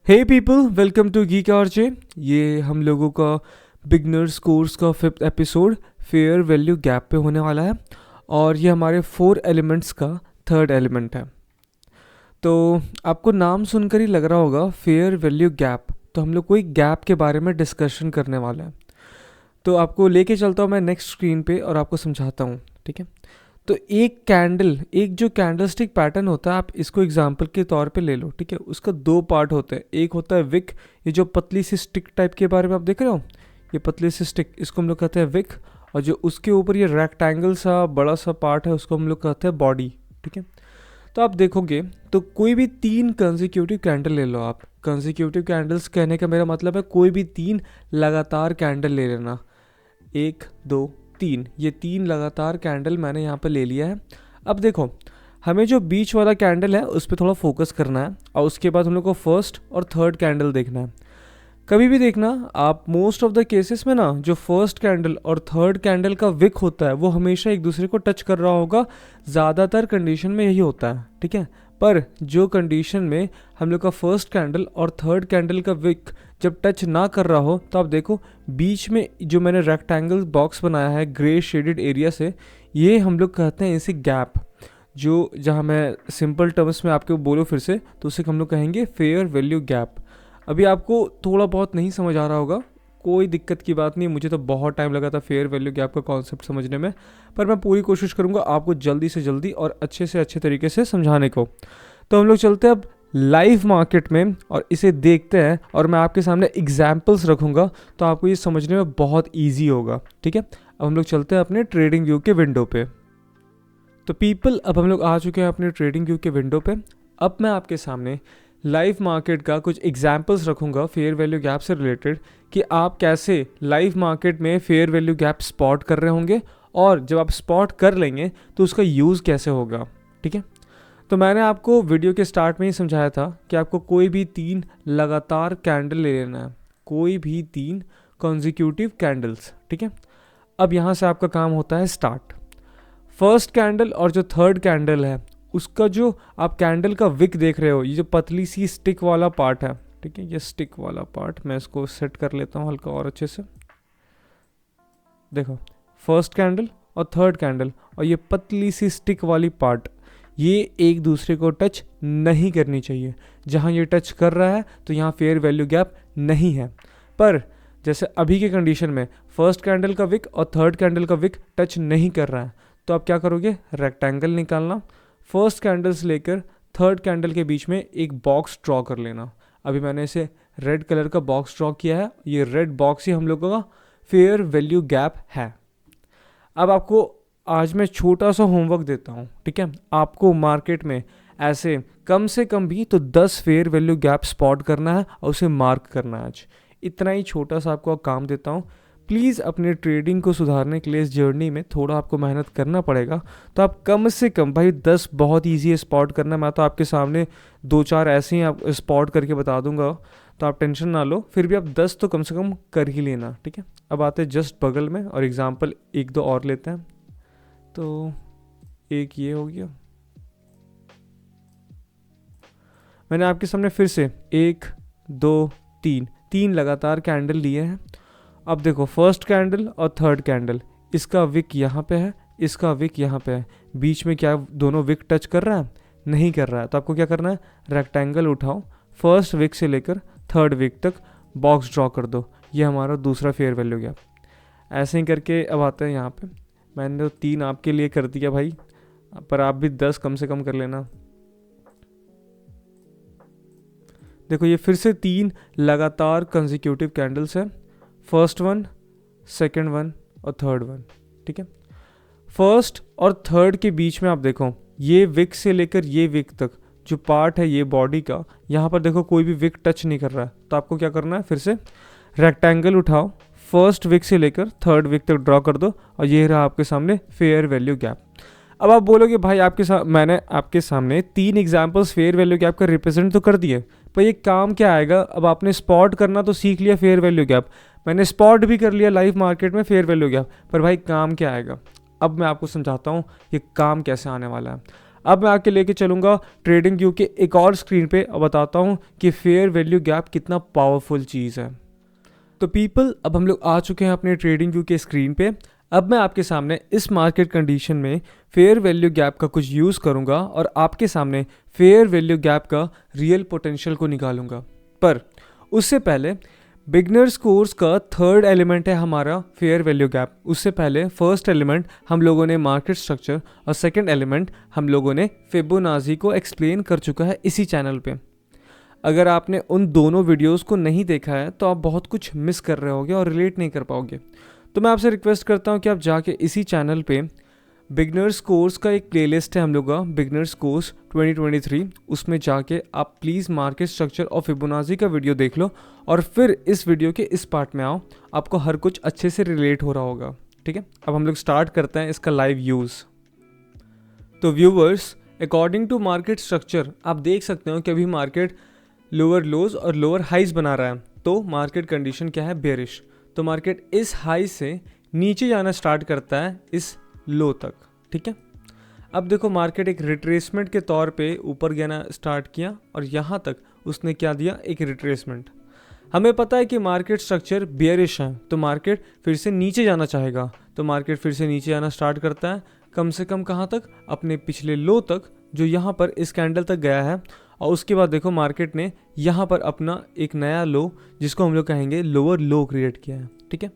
Hey people, welcome to geek RJ. ये हम लोगों का बिगनर्स कोर्स का 5th episode fair value gap पे होने वाला है और ये हमारे 4 एलिमेंट्स का 3rd एलिमेंट है। तो आपको नाम सुनकर ही लग रहा होगा फेयर वैल्यू गैप, तो हम लोग कोई गैप के बारे में डिस्कशन करने वाला है। तो आपको लेके चलता हूँ मैं नेक्स्ट स्क्रीन पे और आपको समझाता हूँ, ठीक है। तो एक जो कैंडलस्टिक पैटर्न होता है, आप इसको एग्जांपल के तौर पे ले लो, ठीक है। उसका 2 पार्ट होते हैं। एक होता है विक, ये जो पतली सी स्टिक टाइप के बारे में आप देख रहे हो, ये पतली सी स्टिक, इसको हम लोग कहते हैं विक। और जो उसके ऊपर ये रेक्टेंगल सा बड़ा सा पार्ट है, उसको हम लोग कहते हैं बॉडी, ठीक है। तो आप देखोगे तो कोई भी 3 कंसेक्यूटिव कैंडल ले लो आप। कंसेक्यूटिव कैंडल्स कहने का मेरा मतलब है कोई भी 3 लगातार कैंडल ले लेना। 1 2 3, ये 3 लगातार कैंडल मैंने यहाँ पर ले लिया है। अब देखो, हमें जो बीच वाला कैंडल है उस पर थोड़ा फोकस करना है और उसके बाद हम लोग को फर्स्ट और थर्ड कैंडल देखना है। कभी भी देखना आप, मोस्ट ऑफ द केसेस में ना, जो फर्स्ट कैंडल और थर्ड कैंडल का विक होता है वो हमेशा एक दूसरे को टच कर रहा होगा। ज़्यादातर कंडीशन में यही होता है, ठीक है। पर जो कंडीशन में हम लोग का फर्स्ट कैंडल और थर्ड कैंडल का विक जब टच ना कर रहा हो, तो आप देखो बीच में जो मैंने रेक्टेंगल बॉक्स बनाया है ग्रे शेडेड एरिया से, ये हम लोग कहते हैं इसे गैप। जो जहाँ मैं सिंपल टर्म्स में आपको बोलूँ फिर से, तो उसे हम लोग कहेंगे फेयर वैल्यू गैप। अभी आपको थोड़ा बहुत नहीं समझ आ रहा होगा, कोई दिक्कत की बात नहीं। मुझे तो बहुत टाइम लगा था फेयर वैल्यू गैप का कॉन्सेप्ट समझने में, पर मैं पूरी कोशिश करूँगा आपको जल्दी से जल्दी और अच्छे से अच्छे तरीके से समझाने को। तो हम लोग चलते हैं अब लाइव मार्केट में और इसे देखते हैं, और मैं आपके सामने एग्जाम्पल्स रखूँगा तो आपको ये समझने में बहुत ईजी होगा, ठीक है। अब हम लोग चलते हैं अपने ट्रेडिंग व्यू के विंडो पे। तो पीपल, अब हम लोग आ चुके हैं अपने ट्रेडिंग व्यू के विंडो पे। अब मैं आपके सामने लाइव मार्केट का कुछ एग्जाम्पल्स रखूँगा फेयर वैल्यू गैप से रिलेटेड, कि आप कैसे लाइव मार्केट में फेयर वैल्यू गैप स्पॉट कर रहे होंगे, और जब आप स्पॉट कर लेंगे तो उसका यूज़ कैसे होगा, ठीक है। तो मैंने आपको वीडियो के स्टार्ट में ही समझाया था कि आपको कोई भी 3 लगातार कैंडल ले लेना है, कोई भी 3 कॉन्जिक्यूटिव कैंडल्स, ठीक है। अब यहाँ से आपका काम होता है स्टार्ट। फर्स्ट कैंडल और जो थर्ड कैंडल है उसका जो आप कैंडल का विक देख रहे हो, ये जो पतली सी स्टिक वाला पार्ट है, ठीक है, ये स्टिक वाला पार्ट, मैं इसको सेट कर लेता हूँ हल्का और अच्छे से। देखो, फर्स्ट कैंडल और थर्ड कैंडल और ये पतली सी स्टिक वाली पार्ट, ये एक दूसरे को टच नहीं करनी चाहिए। जहाँ ये टच कर रहा है तो यहाँ फेयर वैल्यू गैप नहीं है। पर जैसे अभी के कंडीशन में फर्स्ट कैंडल का विक और थर्ड कैंडल का विक टच नहीं कर रहा है, तो आप क्या करोगे, रेक्टेंगल निकालना, फर्स्ट कैंडल से लेकर थर्ड कैंडल के बीच में एक बॉक्स ड्रॉ कर लेना। अभी मैंने इसे रेड कलर का बॉक्स ड्रॉ किया है, ये रेड बॉक्स ही हम लोगों का फेयर वैल्यू गैप है। अब आपको आज मैं छोटा सा होमवर्क देता हूँ, ठीक है। आपको मार्केट में ऐसे कम से कम भी तो 10 फेयर वैल्यू गैप स्पॉट करना है और उसे मार्क करना है। आज इतना ही छोटा सा आपको काम देता हूँ। प्लीज़ अपने ट्रेडिंग को सुधारने के लिए इस जर्नी में थोड़ा आपको मेहनत करना पड़ेगा। तो आप कम से कम, भाई 10 बहुत ईजी है स्पॉट करना। मैं तो आपके सामने 2-4 ऐसे ही आप स्पॉट करके बता दूंगा, तो आप टेंशन ना लो। फिर भी आप 10 तो कम से कम कर ही लेना, ठीक है। अब आते हैं जस्ट बगल में और एग्जाम्पल 1-2 और लेते हैं। तो एक ये हो गया, मैंने आपके सामने फिर से 1 2 3 लगातार कैंडल लिए हैं। अब देखो, फर्स्ट कैंडल और थर्ड कैंडल, इसका विक यहाँ पे है, इसका विक यहाँ पे है। बीच में क्या दोनों विक टच कर रहा है? नहीं कर रहा है। तो आपको क्या करना है, रेक्टेंगल उठाओ, फर्स्ट विक से लेकर थर्ड विक तक बॉक्स ड्रॉ कर दो। ये हमारा दूसरा फेयर वैल्यू गैप। ऐसे ही करके अब आते हैं यहाँ पे। मैंने तो 3 आपके लिए कर दिया भाई, पर आप भी 10 कम से कम कर लेना। देखो, ये फिर से 3 लगातार कंसेक्यूटिव कैंडल्स हैं, फर्स्ट वन, सेकंड वन और थर्ड वन, ठीक है। फर्स्ट और थर्ड के बीच में आप देखो, ये विक से लेकर ये विक तक जो पार्ट है ये बॉडी का, यहाँ पर देखो कोई भी विक टच नहीं कर रहा है। तो आपको क्या करना है, फिर से रेक्टेंगल उठाओ, फर्स्ट विक से लेकर थर्ड विक तक ड्रॉ कर दो, और ये रहा आपके सामने फेयर वैल्यू गैप। अब आप बोलोगे भाई मैंने आपके सामने 3 एग्जाम्पल्स फेयर वैल्यू गैप का रिप्रेजेंट तो कर दिए, पर ये काम क्या आएगा। अब आपने स्पॉट करना तो सीख लिया फेयर वैल्यू गैप, मैंने स्पॉट भी कर लिया लाइव मार्केट में फेयर वैल्यू गैप, पर भाई काम क्या आएगा। अब मैं आपको समझाता हूँ ये काम कैसे आने वाला है। अब मैं आके लेके चलूँगा ट्रेडिंग व्यू के एक और स्क्रीन पे और बताता हूँ कि फेयर वैल्यू गैप कितना पावरफुल चीज़ है। तो पीपल, अब हम लोग आ चुके हैं अपने ट्रेडिंग व्यू के स्क्रीन पे। अब मैं आपके सामने इस मार्केट कंडीशन में फेयर वैल्यू गैप का कुछ यूज़ करूँगा और आपके सामने फेयर वैल्यू गैप का रियल पोटेंशियल को निकालूंगा। पर उससे पहले बिगनर्स कोर्स का थर्ड एलिमेंट है हमारा फेयर वैल्यू गैप। उससे पहले फर्स्ट एलिमेंट हम लोगों ने मार्केट स्ट्रक्चर और सेकंड एलिमेंट हम लोगों ने फिबोनाची को एक्सप्लेन कर चुका है इसी चैनल पे। अगर आपने उन दोनों वीडियोस को नहीं देखा है तो आप बहुत कुछ मिस कर रहे होगे और रिलेट नहीं कर पाओगे। तो मैं आपसे रिक्वेस्ट करता हूँ कि आप जाके इसी चैनल पे बिगनर्स कोर्स का एक प्लेलिस्ट है हम लोग का, बिगनर्स कोर्स 2023, उसमें जाके आप प्लीज़ मार्केट स्ट्रक्चर और फिबोनाची का वीडियो देख लो और फिर इस वीडियो के इस पार्ट में आओ, आपको हर कुछ अच्छे से रिलेट हो रहा होगा। ठीक है, अब हम लोग स्टार्ट करते हैं इसका लाइव यूज़। तो viewers, according to market structure आप देख सकते हो कि अभी मार्केट लोअर लोज और लोअर हाइज बना रहा है। तो मार्केट कंडीशन क्या है? बेयरिश। तो मार्केट इस हाई से नीचे जाना स्टार्ट करता है इस लो तक। ठीक है, अब देखो मार्केट एक रिट्रेसमेंट के तौर पे ऊपर गिरना स्टार्ट किया और यहाँ तक उसने क्या दिया? एक रिट्रेसमेंट। हमें पता है कि मार्केट स्ट्रक्चर बेयरिश है, तो मार्केट फिर से नीचे जाना चाहेगा। तो मार्केट फिर से नीचे जाना स्टार्ट करता है, कम से कम कहाँ तक? अपने पिछले लो तक, जो यहाँ पर इस कैंडल तक गया है। और उसके बाद देखो मार्केट ने यहाँ पर अपना एक नया लो, जिसको हम लोग कहेंगे लोअर लो, क्रिएट किया है। ठीक है,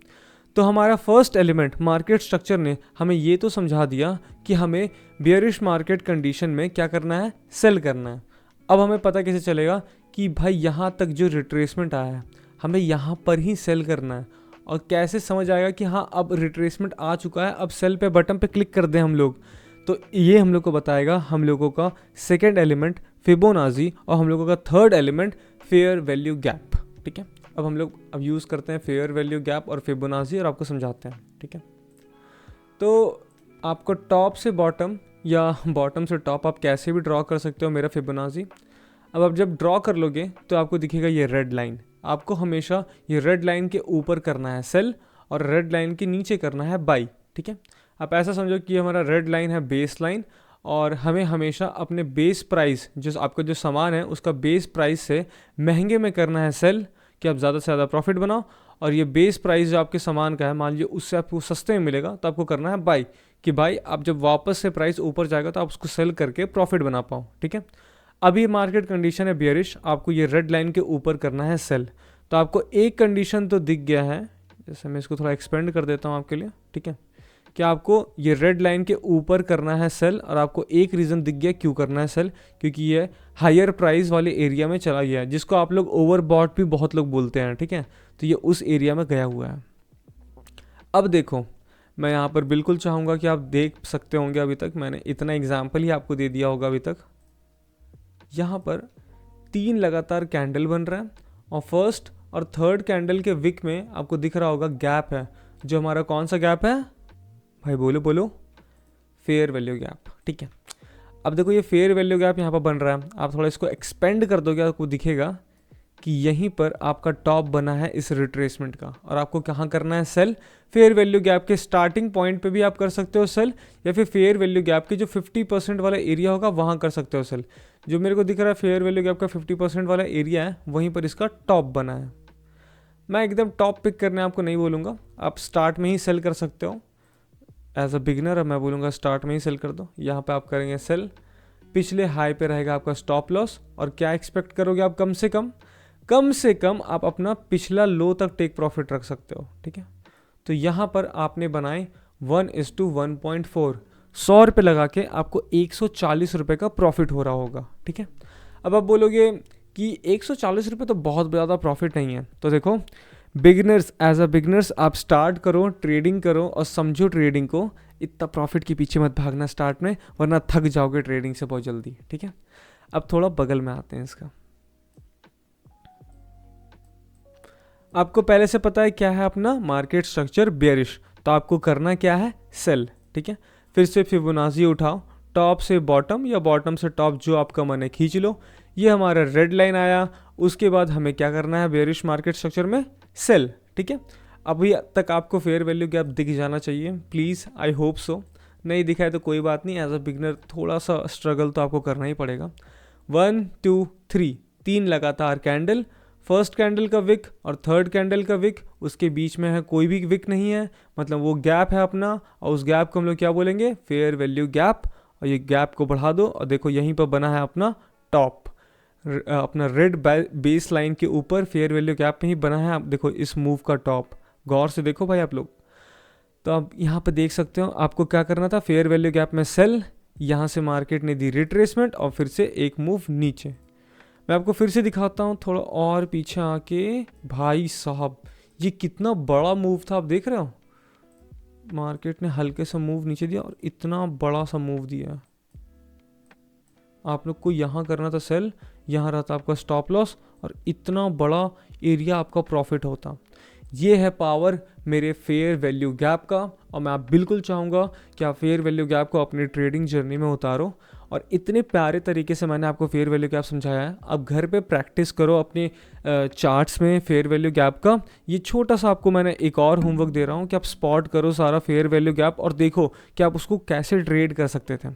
तो हमारा फर्स्ट एलिमेंट मार्केट स्ट्रक्चर ने हमें ये तो समझा दिया कि हमें बियरिश मार्केट कंडीशन में क्या करना है? सेल करना है। अब हमें पता कैसे चलेगा कि भाई यहाँ तक जो रिट्रेसमेंट आया है हमें यहाँ पर ही सेल करना है, और कैसे समझ आएगा कि हाँ अब रिट्रेसमेंट आ चुका है, अब सेल पे बटन पे क्लिक कर दें हम लोग? तो ये हम लोग को बताएगा हम लोगों का सेकेंड एलिमेंट फिबोनाची और हम लोगों का third element fair value gap. ठीक है, अब हम लोग अब यूज़ करते हैं फेयर वैल्यू गैप और फिबोनाची और आपको समझाते हैं। ठीक है, तो आपको टॉप से बॉटम या बॉटम से टॉप आप कैसे भी ड्रॉ कर सकते हो मेरा फिबोनाची। अब आप जब ड्रॉ कर लोगे तो आपको दिखेगा ये रेड लाइन। आपको हमेशा ये रेड लाइन के ऊपर करना है सेल और रेड लाइन के नीचे करना है बाई। ठीक है, आप ऐसा समझो कि हमारा रेड लाइन है बेस लाइन, और हमें हमेशा अपने बेस प्राइस, जो आपका जो सामान है उसका बेस प्राइस से महंगे में करना है सेल, कि आप ज़्यादा से ज़्यादा प्रॉफिट बनाओ। और ये बेस प्राइस जो आपके सामान का है, मान लीजिए उससे आपको सस्ते में मिलेगा, तो आपको करना है बाई, कि भाई आप जब वापस से प्राइस ऊपर जाएगा तो आप उसको सेल करके प्रॉफिट बना पाओ। ठीक है, अभी मार्केट कंडीशन है बियरिश, आपको ये रेड लाइन के ऊपर करना है सेल। तो आपको एक कंडीशन तो दिख गया है, जैसे मैं इसको थोड़ा एक्सपेंड कर देता हूँ आपके लिए। ठीक है, कि आपको ये रेड लाइन के ऊपर करना है सेल, और आपको एक रीज़न दिख गया क्यों करना है सेल, क्योंकि ये हायर प्राइस वाले एरिया में चला गया है, जिसको आप लोग ओवरबॉट भी बहुत लोग बोलते हैं। ठीक है, तो ये उस एरिया में गया हुआ है। अब देखो, मैं यहाँ पर बिल्कुल चाहूँगा कि आप देख सकते होंगे, अभी तक मैंने इतना एग्जाम्पल ही आपको दे दिया होगा। अभी तक यहाँ पर 3 लगातार कैंडल बन रहा है, और फर्स्ट और थर्ड कैंडल के विक में आपको दिख रहा होगा गैप है, जो हमारा कौन सा गैप है भाई? बोलो बोलो, फेयर वैल्यू गैप। ठीक है, अब देखो ये फेयर वैल्यू गैप यहाँ पर बन रहा है। आप थोड़ा इसको एक्सपेंड कर दोगे, आपको दिखेगा कि यहीं पर आपका टॉप बना है इस रिट्रेसमेंट का, और आपको कहाँ करना है सेल? फेयर वैल्यू गैप के स्टार्टिंग पॉइंट पे भी आप कर सकते हो सेल, या फिर फेयर वैल्यू गैप के जो 50% वाला एरिया होगा वहाँ कर सकते हो सेल। जो मेरे को दिख रहा है फेयर वैल्यू गैप का 50% वाला एरिया है, वहीं पर इसका टॉप बना है। मैं एकदम टॉप पिक करने आपको नहीं बोलूँगा, आप स्टार्ट में ही सेल कर सकते हो एज अ बिगनर। अब मैं बोलूँगा स्टार्ट में ही सेल कर दो। यहाँ पे आप करेंगे सेल, पिछले हाई पे रहेगा आपका स्टॉप लॉस, और क्या एक्सपेक्ट करोगे आप? कम से कम आप अपना पिछला लो तक टेक प्रॉफिट रख सकते हो। ठीक है, तो यहाँ पर आपने बनाए 1:1.4, 100 रुपये लगा के आपको 140 रुपये का प्रॉफिट हो रहा होगा। ठीक है, अब आप बोलोगे कि 140 रुपये तो बहुत ज़्यादा प्रॉफिट नहीं है। तो देखो बिगनर्स, एज अ बिगनर्स आप स्टार्ट करो, ट्रेडिंग करो और समझो ट्रेडिंग को। इतना प्रॉफिट के पीछे मत भागना स्टार्ट में, वरना थक जाओगे ट्रेडिंग से बहुत जल्दी। ठीक है, अब थोड़ा बगल में आते हैं इसका। आपको पहले से पता है क्या है अपना मार्केट स्ट्रक्चर बेयरिश, तो आपको करना क्या है? सेल। ठीक है, फिर से फिबोनाची उठाओ, टॉप से बॉटम या बॉटम से टॉप, जो आपका मन है खींच लो। ये हमारा रेड लाइन आया, उसके बाद हमें क्या करना है बेयरिश मार्केट स्ट्रक्चर में? सेल। ठीक है, अभी तक आपको फेयर वैल्यू गैप दिख जाना चाहिए, प्लीज़, आई होप सो। नहीं दिखा है तो कोई बात नहीं, एज अ बिगनर थोड़ा सा स्ट्रगल तो आपको करना ही पड़ेगा। 1 2 3, 3 लगातार कैंडल, फर्स्ट कैंडल का विक और थर्ड कैंडल का विक, उसके बीच में है कोई भी विक नहीं है, मतलब वो गैप है अपना, और उस गैप को हम लोग क्या बोलेंगे, फेयर वैल्यू गैप। और ये गैप को बढ़ा दो और देखो यहीं पर बना है अपना टॉप, अपना रेड बेस लाइन के ऊपर फेयर वैल्यू गैप में ही बना है। आप देखो इस मूव का टॉप, गौर से देखो भाई आप लोग। तो आप यहाँ पे देख सकते हो आपको क्या करना था, फेयर वैल्यू गैप में सेल, यहाँ से मार्केट ने दी रिट्रेसमेंट और फिर से एक मूव नीचे। मैं आपको फिर से दिखाता हूँ थोड़ा और पीछे आके। भाई साहब ये कितना बड़ा मूव था, आप देख रहे हो, मार्केट ने हल्के सा मूव नीचे दिया और इतना बड़ा सा मूव दिया। आप लोग को यहाँ करना था सेल, यहाँ रहता आपका स्टॉप लॉस और इतना बड़ा एरिया आपका प्रॉफिट होता। ये है पावर मेरे फेयर वैल्यू गैप का, और मैं आप बिल्कुल चाहूँगा कि आप फेयर वैल्यू गैप को अपनी ट्रेडिंग जर्नी में उतारो। और इतने प्यारे तरीके से मैंने आपको फेयर वैल्यू गैप समझाया है, अब घर पे प्रैक्टिस करो अपने चार्ट्स में फेयर वैल्यू गैप का। ये छोटा सा आपको मैंने एक और होमवर्क दे रहा हूँ कि आप स्पॉट करो सारा फेयर वैल्यू गैप और देखो कि आप उसको कैसे ट्रेड कर सकते थे।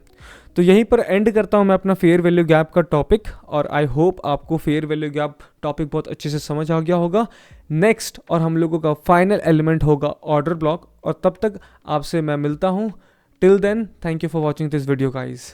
तो यहीं पर एंड करता हूँ मैं अपना फेयर वैल्यू गैप का टॉपिक, और आई होप आपको फेयर वैल्यू गैप टॉपिक बहुत अच्छे से समझ आ गया होगा। नेक्स्ट और हम लोगों का फाइनल एलिमेंट होगा ऑर्डर ब्लॉक, और तब तक आपसे मैं मिलता हूँ। Till then, thank you for watching this video guys.